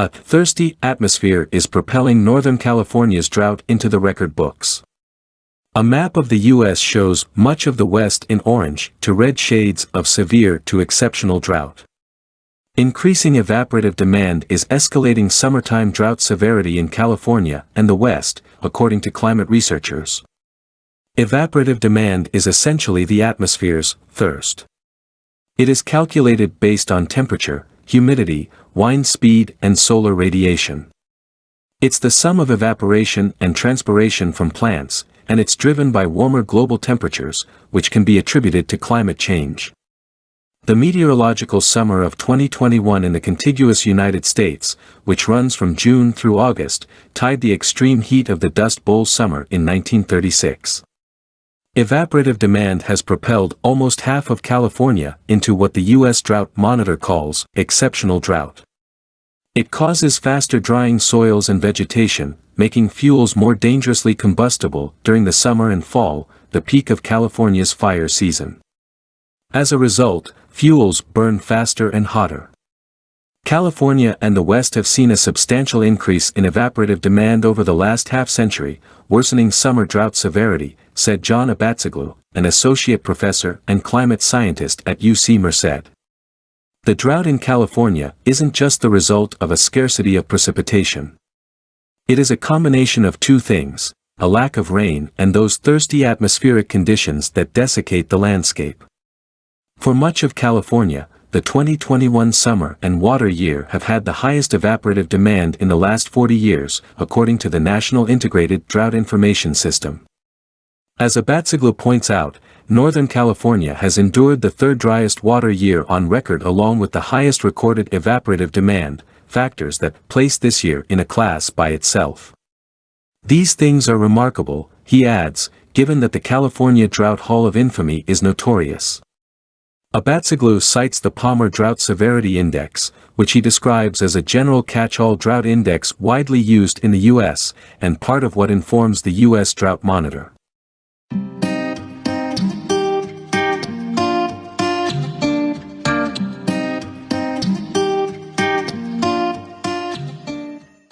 A thirsty atmosphere is propelling Northern California's drought into the record books. A map of the U.S. shows much of the West in orange to red shades of severe to exceptional drought. Increasing evaporative demand is escalating summertime drought severity in California and the West, according to climate researchers. Evaporative demand is essentially the atmosphere's thirst. It is calculated based on temperature, humidity, wind speed and solar radiation. It's the sum of evaporation and transpiration from plants, and it's driven by warmer global temperatures, which can be attributed to climate change. The meteorological summer of 2021 in the contiguous United States, which runs from June through August, tied the extreme heat of the Dust Bowl summer in 1936. Evaporative demand has propelled almost half of California into what the U.S. Drought Monitor calls exceptional drought. It causes faster drying soils and vegetation, making fuels more dangerously combustible during the summer and fall, the peak of California's fire season. As a result, fuels burn faster and hotter. California and the West have seen a substantial increase in evaporative demand over the last half-century, worsening summer drought severity, said John Abatziglu, an associate professor and climate scientist at UC Merced. The drought in California isn't just the result of a scarcity of precipitation. It is a combination of two things, a lack of rain and those thirsty atmospheric conditions that desiccate the landscape. For much of California, the 2021 summer and water year have had the highest evaporative demand in the last 40 years, according to the National Integrated Drought Information System. As Abatziglu points out, Northern California has endured the third driest water year on record along with the highest recorded evaporative demand, factors that place this year in a class by itself. These things are remarkable, he adds, given that the California Drought Hall of Infamy is notorious. Abatziglu cites the Palmer Drought Severity Index, which he describes as a general catch-all drought index widely used in the U.S., and part of what informs the U.S. Drought Monitor.